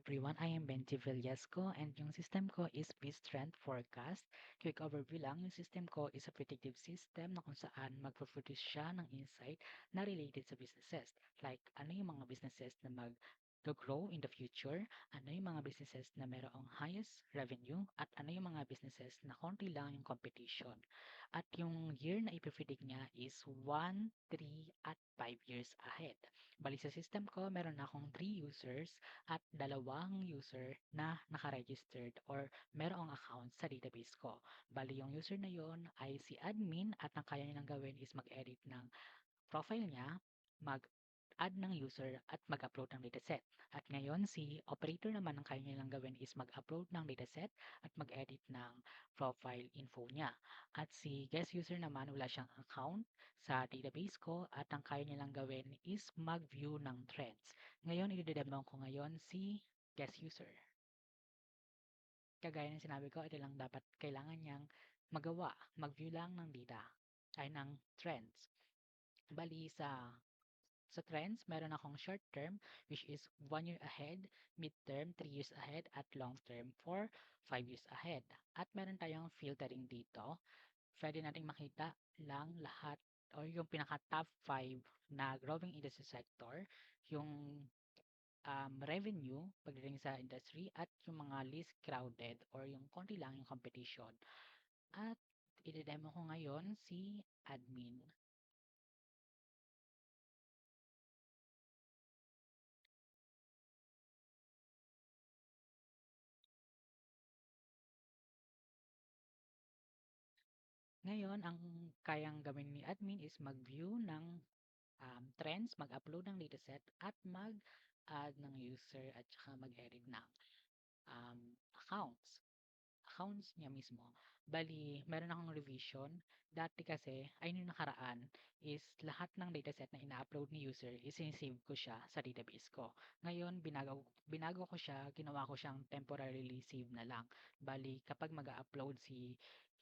everyone, I am Benji Villasco and yung system ko is Strength Forecast. Quick overview lang, yung system ko is a predictive system na kung saan magpo-produce siya ng insight na related sa businesses. Like ano yung mga businesses na mag-grow in the future, ano yung mga businesses na merong highest revenue, at ano yung mga businesses na konti lang yung competition. At yung year na ipipredict niya is 1, 3, at 5 years ahead. Bali sa system ko, meron na akong 3 users at dalawang user na naka-registered or merong account sa database ko. Bali yung user na yon ay si admin at ang kaya nilang gawin is mag-edit ng profile niya, mag-add ng user at mag-upload ng dataset. At ngayon, si operator naman ang kaya nilang gawin is mag-upload ng dataset at mag-edit ng profile info niya. At si guest user naman, wala siyang account sa database ko at ang kaya nilang gawin is mag-view ng trends. Ngayon, i-demo ko ngayon si guest user. Kagaya ng sinabi ko, ito lang dapat kailangan niyang magawa. Mag-view lang ng data ay ng trends. Bali sa trends, meron akong short term which is 1 year ahead, mid-term 3 years ahead, at long term for 5 years ahead. At meron tayong filtering dito. Pwede nating makita lang lahat or yung pinaka top 5 na growing industry sector, yung revenue pagdating sa industry, at yung mga least crowded or yung konti lang yung competition. At i-demo ko ngayon si admin. Ngayon, ang kayang gawin ni admin is mag-view ng trends, mag-upload ng dataset, at mag-add ng user at saka mag-edit ng um, accounts. Accounts niya mismo. Bali, meron akong revision. Dati kasi, ay nung nakaraan, is lahat ng dataset na ina-upload ni user is sinisave ko siya sa database ko. Ngayon, binago ko siya, ginawa ko siyang temporarily save na lang. Bali, kapag mag-upload si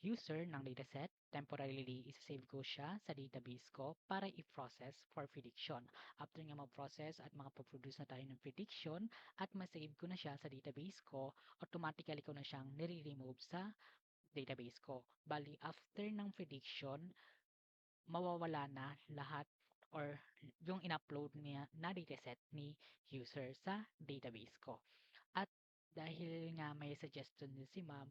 user ng dataset, temporarily isa-save ko siya sa database ko para i-process for prediction. After nga mag-process at makaproduce na tayo ng prediction at ma-save ko na siya sa database ko, automatically ko na siyang nire-remove sa database ko. Bali, after ng prediction, mawawala na lahat or yung in-upload niya na dataset ni user sa database ko. At dahil nga may suggestion din si ma'am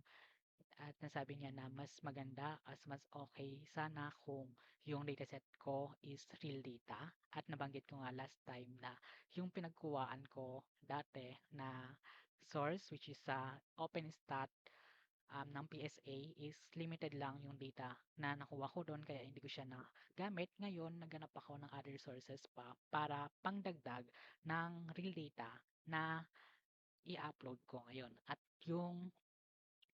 at nasabi niya na mas maganda as mas okay sana kung yung dataset ko is real data, at nabanggit ko nga last time na yung pinagkuhaan ko dati na source which is sa OpenStat ng PSA is limited lang yung data na nakuha ko doon, kaya hindi ko siya nagamit. Ngayon, naghanap ako ng other sources pa para pangdagdag ng real data na i-upload ko ngayon. At yung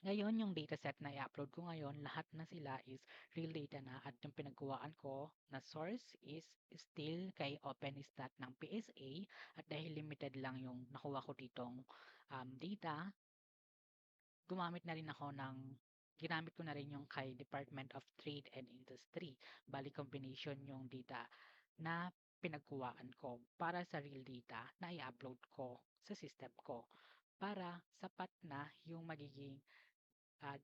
dataset na i-upload ko ngayon, lahat na sila is real data na, at yung pinagkuhaan ko na source is still kay OpenStat ng PSA, at dahil limited lang yung nakuha ko ditong data, ginamit ko na rin yung kay Department of Trade and Industry. Bali combination yung data na pinagkuhaan ko para sa real data na i-upload ko sa system ko para sapat na yung magiging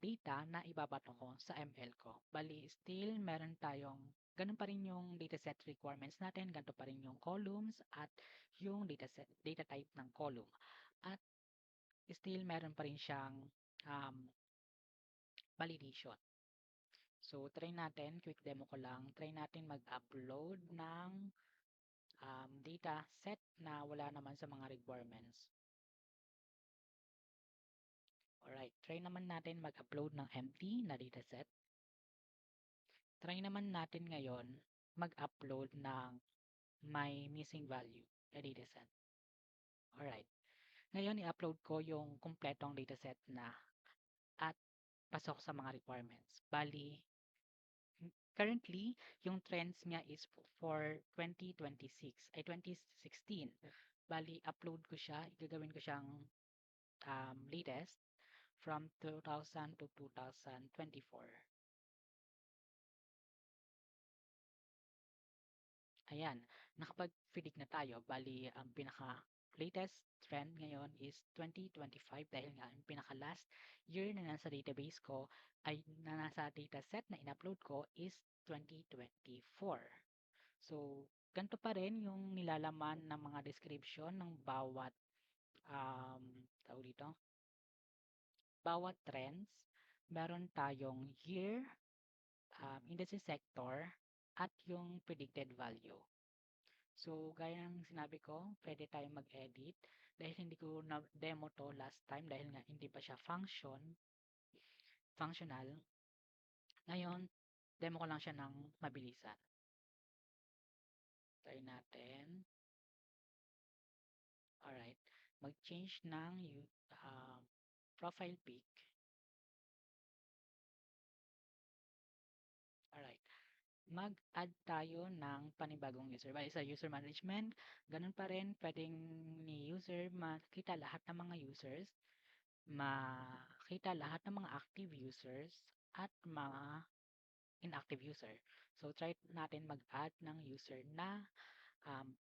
data na ibabato ko sa ML ko. Bali, still meron tayong ganun pa rin yung dataset requirements natin, ganito pa rin yung columns at yung data type ng column. At still meron pa rin siyang um, validation. So, try natin, quick demo ko lang, try natin mag-upload ng data set na wala naman sa mga requirements. Alright, try naman natin mag-upload ng empty na dataset. Try naman natin ngayon mag-upload ng may missing value na dataset. Alright, ngayon i-upload ko yung kumpletong dataset na at pasok sa mga requirements. Bali, currently, yung trends niya is for 2026, ay 2016. Bali, upload ko siya, gagawin ko siyang latest from 2000 to 2024. Ayan, nakapag-predict na tayo. Bali, ang pinaka latest trend ngayon is 2025 dahil nga ang pinaka-last year na nasa database ko ay na nasa dataset na in-upload ko is 2024. So, ganito pa rin yung nilalaman ng mga description ng bawat tawag dito, bawat trends. Meron tayong year, industry sector, at yung predicted value. So, gaya ng sinabi ko, pwede tayong mag-edit dahil hindi ko na-demo to last time dahil nga hindi pa siya functional. Ngayon, demo ko lang siya ng mabilisan. Try natin. Alright. Mag-change ng profile pic. Alright. Mag-add tayo ng panibagong user. Bali sa user management, ganun pa rin, pwedeng ni user makita lahat ng mga users, makita lahat ng mga active users, at mga inactive user. So, try natin mag-add ng user na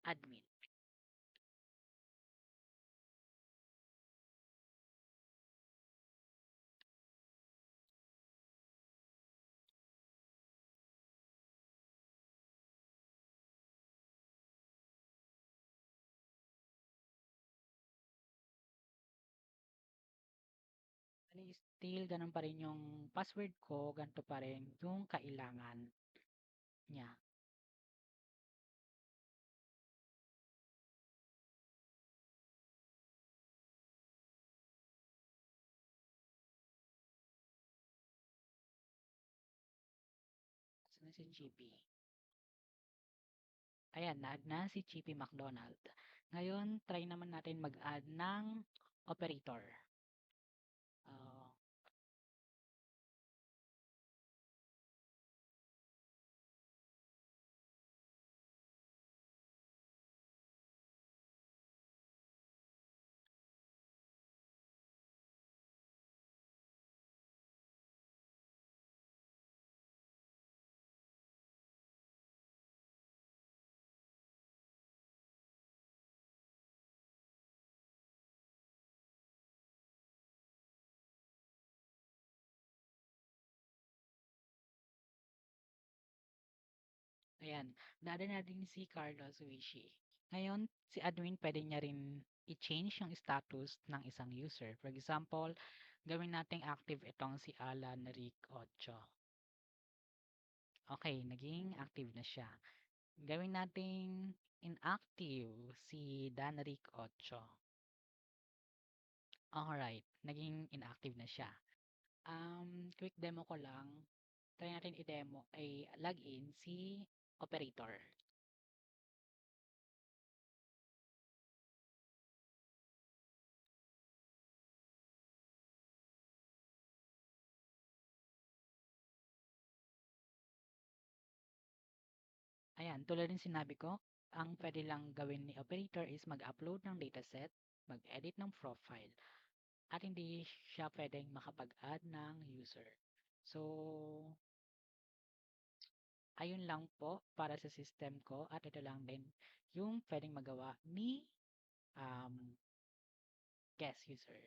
admin. Still, ganun pa rin yung password ko, ganito pa rin yung kailangan niya. Saan na si GP? Ayan, na-add na si GP McDonald. Ngayon, try naman natin mag-add ng operator. Uh, Ayan, na-add natin si Carlos Wishi. Ngayon, si admin pwede niya rin i-change yung status ng isang user. For example, gawin nating active itong si Alan Rick 8. Okay, naging active na siya. Gawin nating inactive si Dan Rick 8. Alright, naging inactive na siya. Quick demo ko lang. Try natin i-demo ay login si operator. Ayan, tulad ng sinabi ko, ang pwede lang gawin ni operator is mag-upload ng dataset, mag-edit ng profile, at hindi siya pwedeng makapag-add ng user. So, ayun lang po para sa system ko at ito lang din yung pwedeng magawa ni guest user.